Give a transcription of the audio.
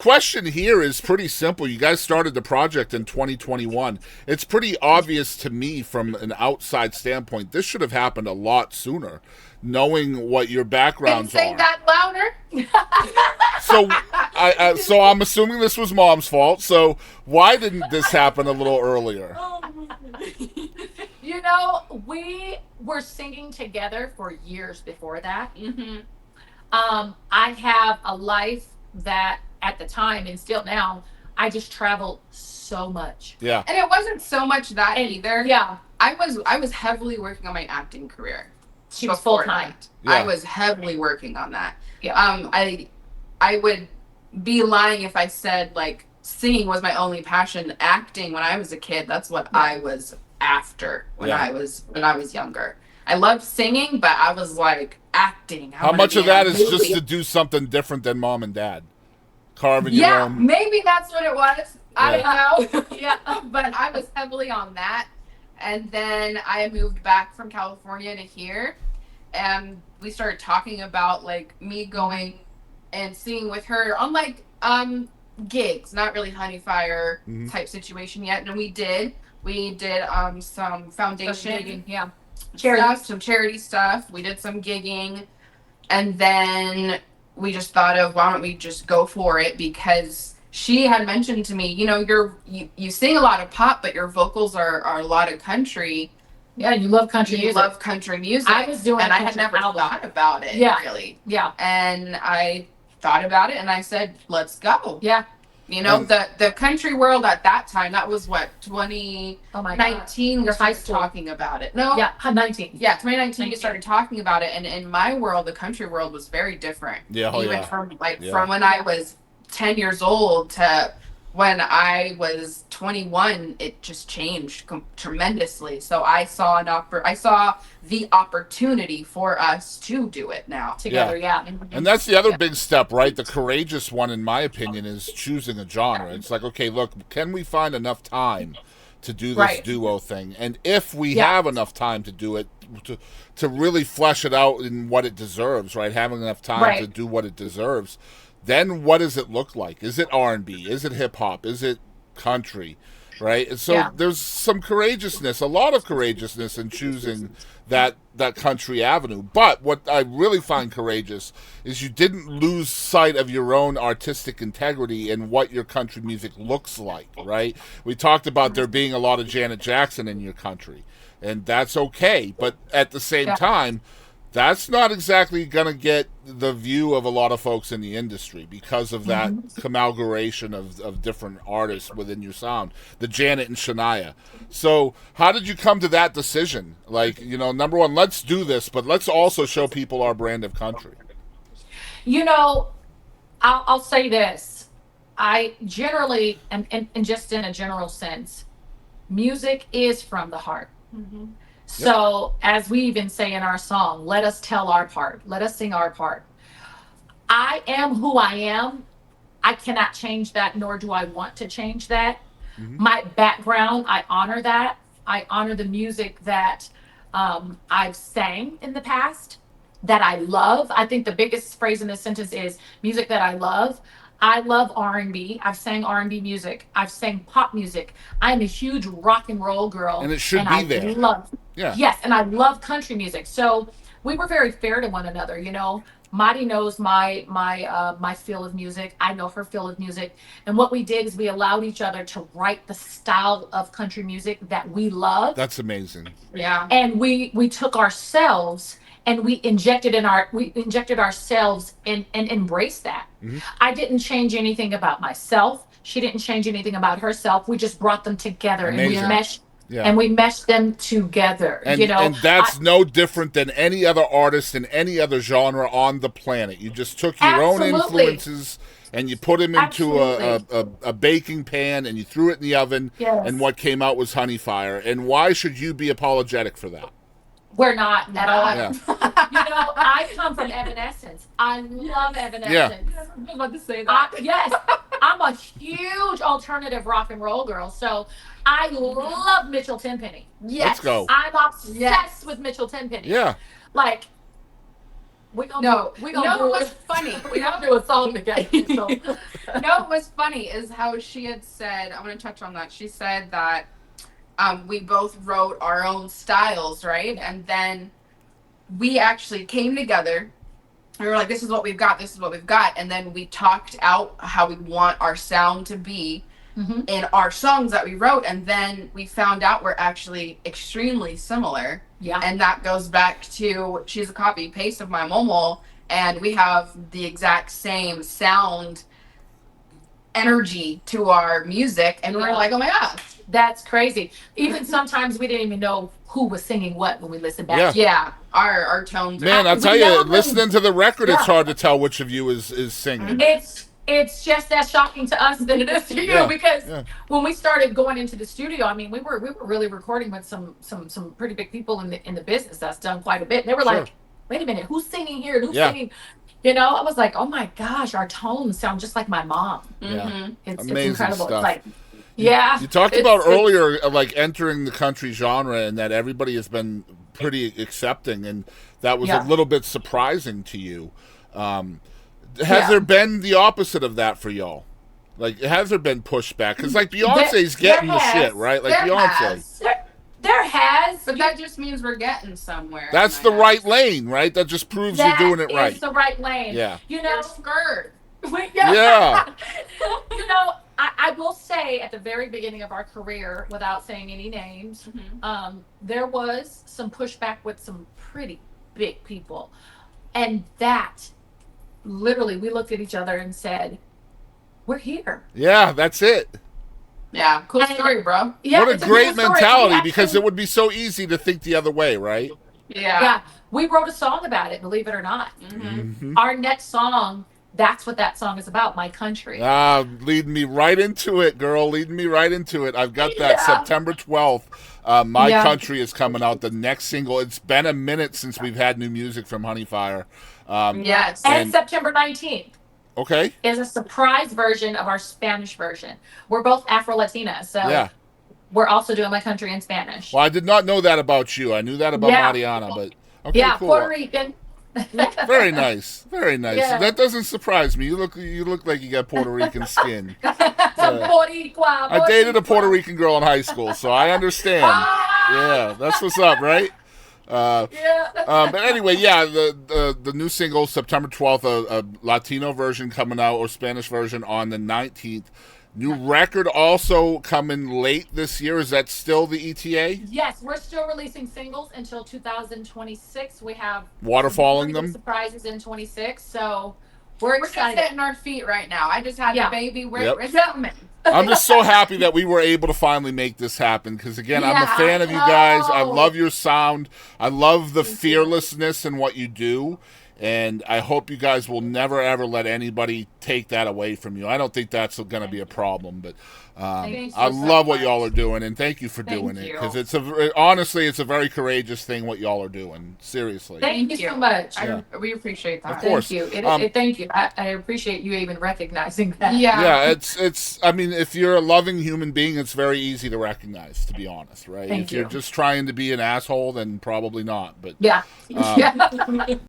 Question here is pretty simple. You guys started the project in 2021. It's pretty obvious to me from an outside standpoint. This should have happened a lot sooner, knowing what your Can backgrounds say are. that louder. So I'm assuming this was mom's fault. So why didn't this happen a little earlier? We were singing together for years before that. Mm-hmm. I have a life that at the time and still now, I just travel so much. Yeah. And it wasn't so much that And either. yeah, I was heavily working on my acting career. she was Before full time. that. Yeah. I was heavily working on that. Yeah. I would be lying if I said like singing was my only passion. Acting when I was a kid, that's what I was after when Yeah. I was younger. I loved singing, but I was like acting. How much of that is just to do something different than mom and dad? Carving your Yeah, own. maybe that's what it was. I don't know. Yeah. But I was heavily on that. And then I moved back from California to here. And we started talking about like me going and singing with her on like gigs, not really HuneyFire Mhm. type situation yet. And we did. We did some foundation Yeah. stuff, some charity stuff. We did some gigging. And then we just thought of why don't we just go for it, because she had mentioned to me, you sing a lot of pop, but your vocals are a lot of country. Yeah, you love country You music. love country music. I was doing and I had country never album. thought about it Yeah. really. Yeah. And I thought about it and I said, let's go. Yeah. The country world at that time, that was what, 2019 Oh my God. we Your high started school. talking about it. No. Yeah. 19. Yeah, 2019 we 19. started talking about it, and in my world, the country world was very different. Yeah, oh Even yeah. from Yeah. from when I was 10 years old to when I was 21, it just changed tremendously. So I saw I saw the opportunity for us to do it now. Together. Yeah. And that's the other big step, right? The courageous one, in my opinion, is choosing a genre. It's like, okay, look, can we find enough time to do this Right. duo thing? And if we Yeah. have enough time to do it, to really flesh it out in what it deserves, right? Having enough time Right. to do what it deserves, then what does it look like? Is it R&B? Is it hip hop? Is it country? Right? And so Yeah. there's some courageousness, a lot of courageousness in choosing that country avenue. But what I really find courageous is you didn't lose sight of your own artistic integrity and what your country music looks like, right? We talked about there being a lot of Janet Jackson in your country, and that's okay. But at the same Yeah. time, that's not exactly going to get the view of a lot of folks in the industry because of that amalgamation of different artists within your sound, the Janet and Shania. So how did you come to that decision? Like, number one, let's do this, but let's also show people our brand of country. I'll say this. I generally, and just in a general sense, music is from the heart. Mm-hmm. So, as we even say in our song, let us tell our part, let us sing our part. I am who I am. I cannot change that, nor do I want to change that. Mhm. My background, I honor that. I honor the music that I've sang in the past, that I love. I think the biggest phrase in this sentence is music that I love. I love R&B. I've sang R&B music. I've sang pop music. I'm a huge rock and roll girl. And it should be I there. love, Yeah. yes, and I love country music. So we were very fair to one another. Marty knows my feel of music. I know her feel of music. And what we did is we allowed each other to write the style of country music that we love. That's amazing. Yeah. And we took ourselves and we injected ourselves and embraced that. Mhm. I didn't change anything about myself. She didn't change anything about herself. We just brought them together Amazing. Yeah. and we meshed them together. And that's no different than any other artist in any other genre on the planet. You just took your own Absolutely. influences and you put them into a baking pan and you threw it in the oven, Yes. and what came out was HuneyFire. And why should you be apologetic for that? We're not at all. Yeah. I come from Evanescence. I love Evanescence. I was about to say that. Yes, I'm a huge alternative rock and roll girl. So I love Mitchell Tenpenny. Yes. Let's go. I'm obsessed Yes. with Mitchell Tenpenny. Yeah. Like, We gonna No, we no, gonna do what's it. funny? We gonna do a song together. So. No, what's funny is how she had said, I want to touch on that. She said that we both wrote our own styles, right? And then we actually came together. We were like, this is what we've got, this is what we've got. And then we talked out how we want our sound to be in our songs that we wrote. And then we found out we're actually extremely similar. Yeah. And that goes back to, she's a copy paste of my Momo. And we have the exact same sound energy to our music. And we're like, oh my God. That's crazy. Even sometimes we didn't even know who was singing what when we listened back. Yeah, our tones. Man, I'll tell you, listening to the record, it's hard to tell which of you is singing. It's just as shocking to us than it is to you because when we started going into the studio, I mean, we were really recording with some pretty big people in the business that's done quite a bit. And they were like, wait a minute, who's singing here? Who's singing? You know, I was like, oh my gosh, our tones sound just like my mom. Yeah, it's amazing incredible. stuff. It's like, yeah. You talked about earlier, like entering the country genre, and that everybody has been pretty accepting, and that was a little bit surprising to you. Has there been the opposite of that for y'all? Like, has there been pushback? Because like Beyonce's getting the shit, right? Like Beyonce. There has, but that just means we're getting somewhere. That's the right lane, right? That just proves you're doing it right. It's the right lane. Yeah. You know, skirt. Yeah. You know, I will say at the very beginning of our career, without saying any names, there was some pushback with some pretty big people. And that, literally, we looked at each other and said, we're here. Yeah, that's it. Yeah, cool story, bro. Yeah, what a great mentality, because it would be so easy to think the other way, right? Yeah. We wrote a song about it, believe it or not. Our next song, that's what that song is about, My Country. Leading me right into it, girl. Leading me right into it. I've got that September 12th. My Country is coming out, the next single. It's been a minute since we've had new music from HuneyFire. Yes. And September 19th. Okay. Is a surprise version of our Spanish version. We're both Afro-Latina, so we're also doing My Country in Spanish. Well, I did not know that about you. I knew that about Mariana, but okay, cool. Puerto Rican. Very nice, very nice. Yeah. That doesn't surprise me. You look like you got Puerto Rican skin. I dated a Puerto Rican girl in high school, so I understand. Yeah, that's what's up, right? But anyway, the new single, September 12th, a Latino version coming out, or Spanish version on the 19th. New record also coming late this year. Is that still the ETA? Yes, we're still releasing singles until 2026. We have waterfalling them surprises in 26. So we're excited. We're setting our feet right now. I just had a baby. We're coming. I'm just so happy that we were able to finally make this happen, because again, I'm a fan of you guys. I love your sound. I love the fearlessness in what you do, and I hope you guys will never ever let anybody take that away from you. I don't think that's going to be a problem, but I love what y'all are doing, and thank you for doing it, because honestly it's a very courageous thing what y'all are doing. Seriously. Thank you so much. We appreciate that. Of course. Thank you. Thank you. I appreciate you even recognizing that. Yeah, it's I mean, if you're a loving human being, it's very easy to recognize, to be honest, right? If you're just trying to be an asshole, then probably not. But